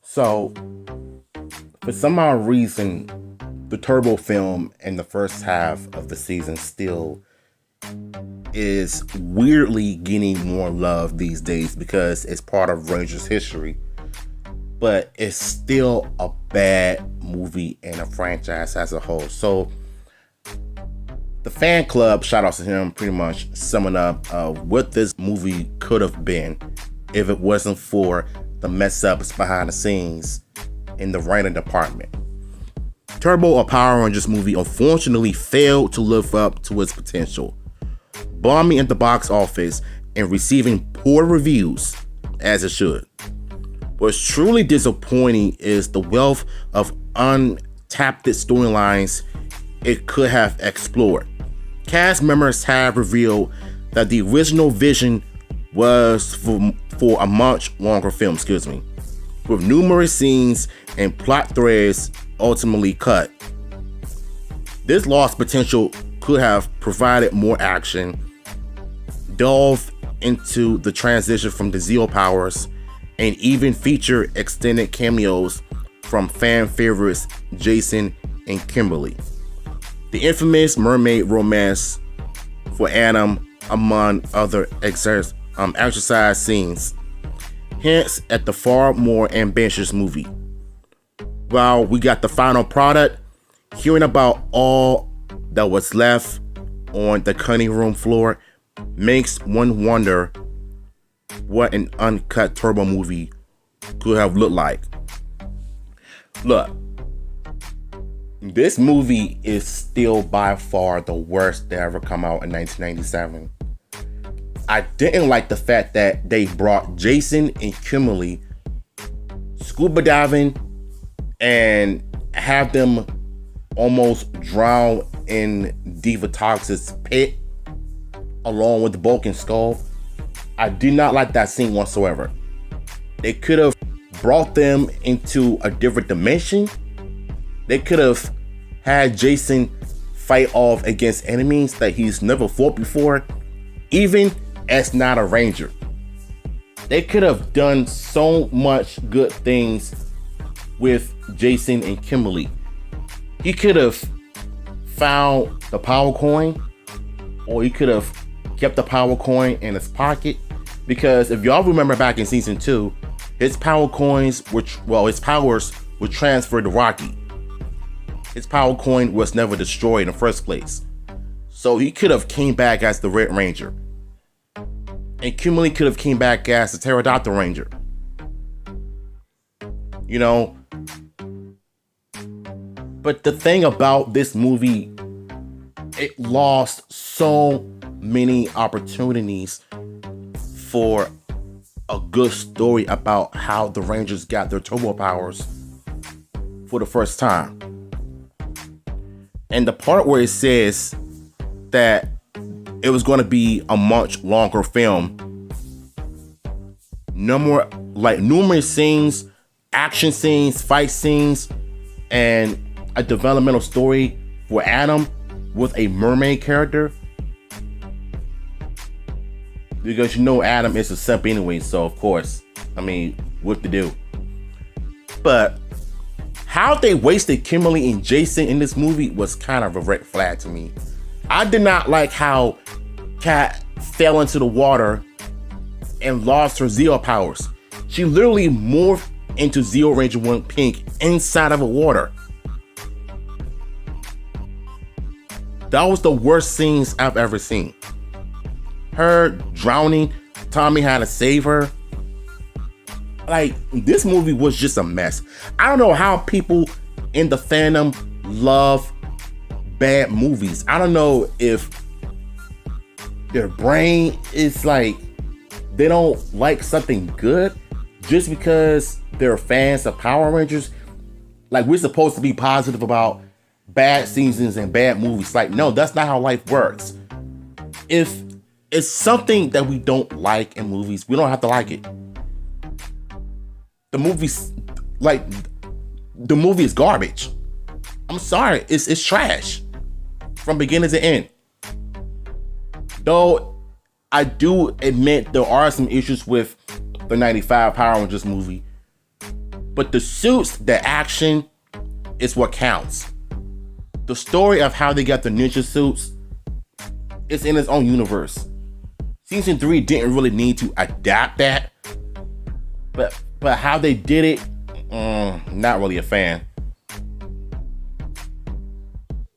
So, for some odd reason, the Turbo film in the first half of the season still is weirdly getting more love these days because it's part of Rangers history. But it's still a bad movie and a franchise as a whole. So, the fan club, shout out to him, pretty much summing up what this movie could have been if it wasn't for the mess ups behind the scenes in the writing department. Turbo, a Power Rangers movie, unfortunately failed to live up to its potential, bombing at the box office and receiving poor reviews, as it should. What's truly disappointing is the wealth of untapped storylines it could have explored. Cast members have revealed that the original vision was for a much longer film, with numerous scenes and plot threads ultimately cut. This lost potential could have provided more action, delved into the transition from the Zeo powers, and even featured extended cameos from fan favorites Jason and Kimberly. The infamous mermaid romance for Adam, among other exercise scenes, hints at the far more ambitious movie. While we got the final product, hearing about all that was left on the cutting room floor makes one wonder what an uncut Turbo movie could have looked like. Look, this movie is still by far the worst that ever come out in 1997. I didn't like the fact that they brought Jason and Kimberly scuba diving and have them almost drown in Diva Toxic's pit along with the Bulk and Skull. I did not like that scene whatsoever. They could have brought them into a different dimension. They could have had Jason fight off against enemies that he's never fought before, even as not a Ranger. They could have done so much good things with Jason and Kimberly. He could have found the power coin, or he could have kept the power coin in his pocket, because if y'all remember back in season 2, his power coins, his powers were transferred to Rocky. His power coin was never destroyed in the first place. So he could have came back as the Red Ranger. And Kimberly could have came back as the Pterodactyl Ranger. You know? But the thing about this movie, it lost so many opportunities for a good story about how the Rangers got their turbo powers for the first time. And the part where it says that it was going to be a much longer film, numerous scenes, action scenes, fight scenes, and a developmental story for Adam with a mermaid character. Because you know Adam is a simp anyway, so of course, what to do. But how they wasted Kimberly and Jason in this movie was kind of a red flag to me. I did not like how Kat fell into the water and lost her Zeo powers. She literally morphed into Zeo Ranger 1 Pink inside of the water. That was the worst scenes I've ever seen. Her drowning, Tommy had to save her. This movie was just a mess. I don't know how people in the fandom love bad movies. I don't know if their brain is they don't like something good just because they're fans of Power Rangers. We're supposed to be positive about bad seasons and bad movies. No, that's not how life works. If it's something that we don't like in movies, we don't have to like it. The movie is garbage. I'm sorry, it's trash from beginning to end. Though I do admit there are some issues with the 95 Power Rangers movie. But the suits, the action is what counts. The story of how they got the ninja suits is in its own universe. Season 3 didn't really need to adapt that. But how they did it, not really a fan.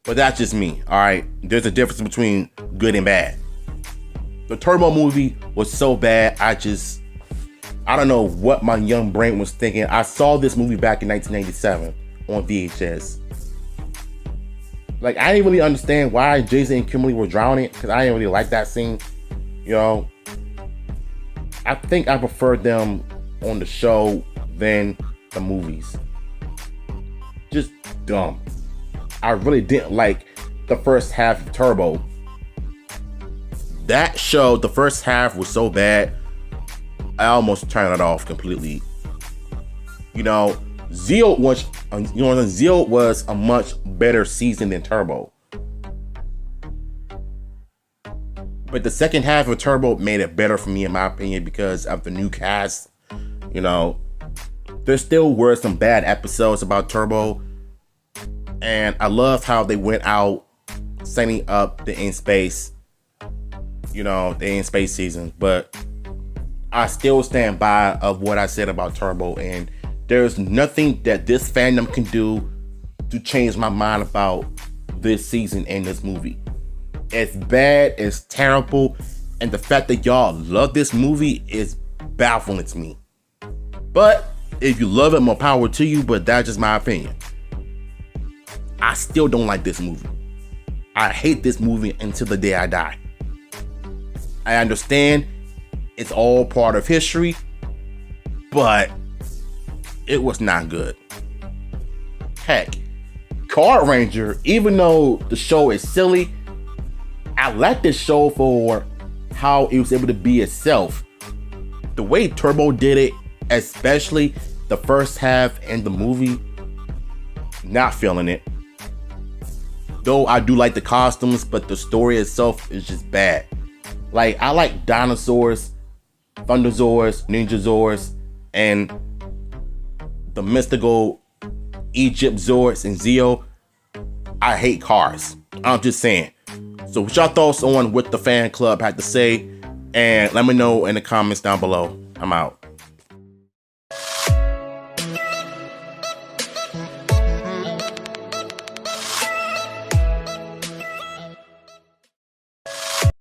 But that's just me, alright? There's a difference between good and bad. The Turbo movie was so bad, I don't know what my young brain was thinking. I saw this movie back in 1987 on VHS. Like, I didn't really understand why Jason and Kimberly were drowning, because I didn't really like that scene. You know, I think I preferred them on the show than the movies. Just dumb. I really didn't like the first half of Turbo. That show, the first half was so bad, I almost turned it off completely. You know, Zeo was a much better season than Turbo. But the second half of Turbo made it better for me, in my opinion, because of the new cast. You know, there still were some bad episodes about Turbo. And I loved how they went out setting up the In Space, you know, the In Space season. But I still stand by of what I said about Turbo. And there's nothing that this fandom can do to change my mind about this season and this movie. It's bad, it's terrible, and the fact that y'all love this movie is baffling to me. But if you love it, more power to you, but that's just my opinion. I still don't like this movie. I hate this movie until the day I die. I understand it's all part of history, but it was not good. Heck, Card Ranger, even though the show is silly, I like this show for how it was able to be itself. The way Turbo did it, especially the first half and the movie, not feeling it. Though I do like the costumes, but the story itself is just bad. Like, I like dinosaurs, Thunderzords, Ninjazords, and the mystical Egypt Zords and Zeo. I hate cars. I'm just saying. So what y'all thoughts on what the fan club had to say? And let me know in the comments down below. I'm out.